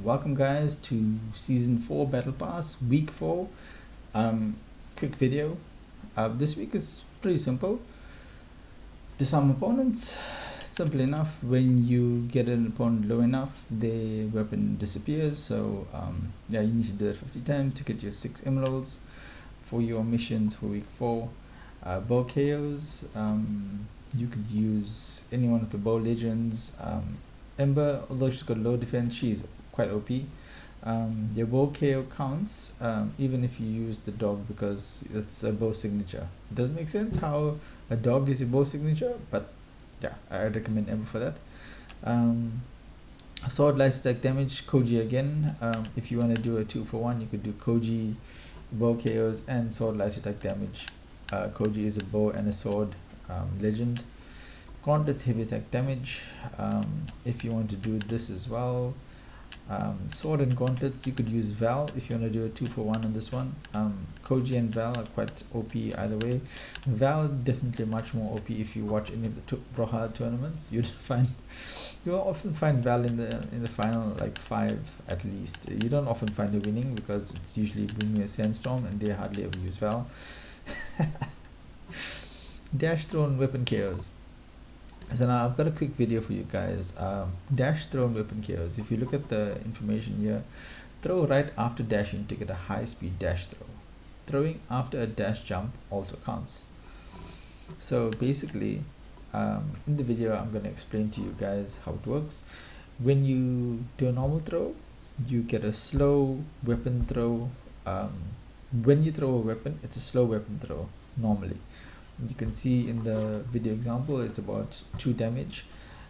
welcome guys to season 4 battle pass week 4. Quick video. This week is pretty simple. Disarm opponents. Simple enough. When you get an opponent low enough, their weapon disappears. So yeah, you need to do that 50 times to get your 6 emeralds for your missions for week 4. Bow KOs. You could use any one of the bow legends. Ember, although she's got low defense, she's quite OP. Your bow KO counts even if you use the dog because it's a bow signature. It doesn't make sense how a dog is your bow signature, but yeah, I recommend Ember for that. Sword light attack damage, Koji again. If you want to do a 2-for-1, you could do Koji, bow KOs, and sword light attack damage. Koji is a bow and a sword legend. Gauntlets heavy attack damage. If you want to do this as well, sword and gauntlets, you could use Val if you want to do a 2-for-1 on this one. Koji and Val are quite OP either way. Val definitely much more OP if you watch any of the Brawlhalla tournaments. You'll often find Val in the final like 5 at least. You don't often find her winning because it's usually bringing a sandstorm and they hardly ever use Val. Dash throw and weapon KOs. So now I've got a quick video for you guys. Dash, throw and weapon KOs. If you look at the information here, throw right after dashing to get a high speed dash throw. Throwing after a dash jump also counts. So basically in the video I'm going to explain to you guys how it works. When you do a normal throw, you get a slow weapon throw. When you throw a weapon, it's a slow weapon throw normally. You can see in the video example it's about 2 damage.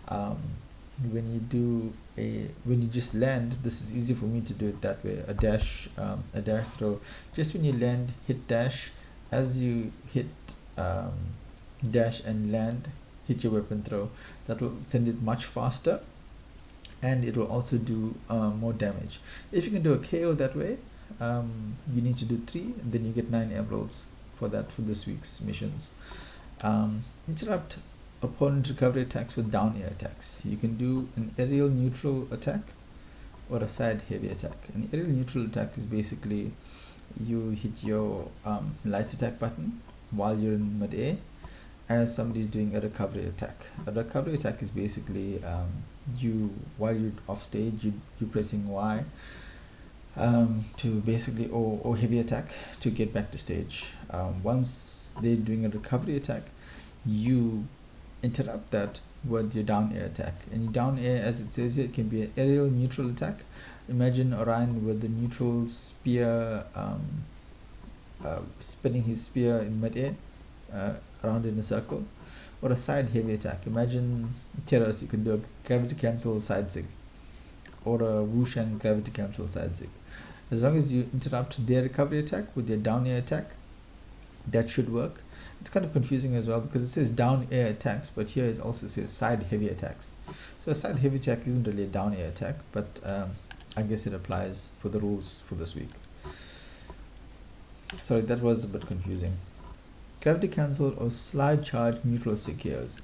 When you just land, this is easy for me to do it that way, a dash throw. Just when you land, hit dash. As you hit dash and land, hit your weapon throw. That will send it much faster and it will also do more damage. If you can do a KO that way, you need to do 3 and then you get 9 emeralds for this week's missions. Interrupt opponent recovery attacks with down air attacks. You can do an aerial neutral attack or a side heavy attack. An aerial neutral attack is basically you hit your light attack button while you're in mid-air as somebody's doing a recovery attack. A recovery attack is basically while you're off stage, you're pressing Y to basically or heavy attack to get back to stage. Once they're doing a recovery attack, you interrupt that with your down air attack. And your down air, as it says here, it can be an aerial neutral attack. Imagine Orion with the neutral spear, spinning his spear in mid-air around in a circle, or a side heavy attack. Imagine Terrace, you can do a gravity cancel side zig or a whoosh and gravity cancel side zig. As long as you interrupt their recovery attack with your down air attack, that should work. It's kind of confusing as well because it says down air attacks, but here it also says side heavy attacks. So a side heavy attack isn't really a down air attack, but I guess it applies for the rules for this week. Sorry, that was a bit confusing. Gravity cancel or slide charge neutral KOs.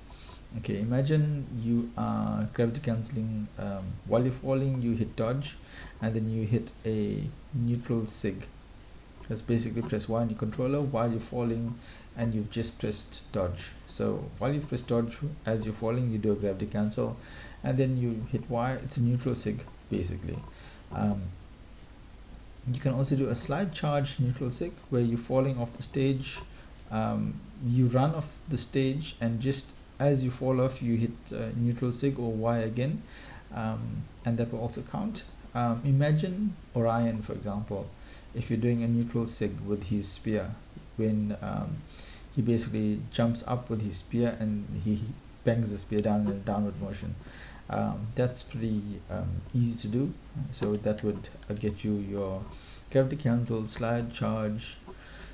Okay, imagine you are gravity cancelling while you're falling, you hit dodge and then you hit a neutral sig. That's basically press Y on your controller while you're falling and you've just pressed dodge. So while you've pressed dodge as you're falling, you do a gravity cancel and then you hit Y. It's a neutral sig basically. You can also do a slide charge neutral sig where you're falling off the stage. You run off the stage and just as you fall off you hit neutral sig or Y again, and that will also count. Imagine Orion, for example, if you're doing a neutral sig with his spear, when he basically jumps up with his spear and he bangs the spear down in a downward motion. That's pretty easy to do, so that would get you your gravity cancel, slide charge,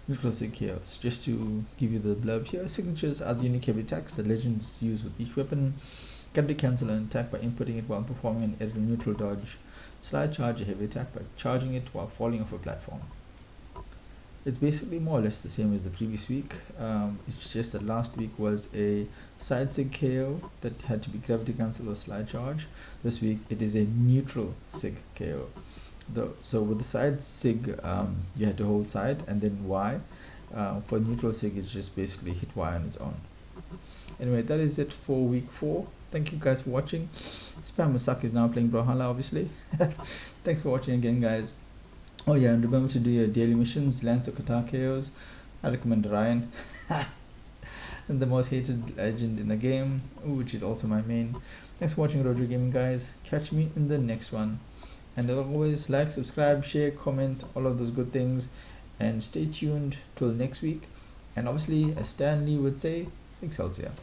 neutral sig KOs. Just to give you the blurb here, signatures are the unique heavy attacks that legends use with each weapon. Gravity cancel an attack by inputting it while performing an aerial neutral dodge. Slide charge a heavy attack by charging it while falling off a platform. It's basically more or less the same as the previous week. It's just that last week was a side sig KO that had to be gravity cancel or slide charge. This week it is a neutral sig KO. So with the side sig, you had to hold side and then Y. For neutral sig, it's just basically hit Y on its own. Anyway, that is it for week 4. Thank you guys for watching. Spam Musak is now playing Brawlhalla, obviously. Thanks for watching again, guys. Oh yeah, and remember to do your daily missions, Lance or Qatar KOs. I recommend Orion. And the most hated legend in the game, which is also my main. Thanks for watching Roger Gaming, guys. Catch me in the next one. And as always, like, subscribe, share, comment, all of those good things. And stay tuned till next week. And obviously, as Stan Lee would say, Excelsior.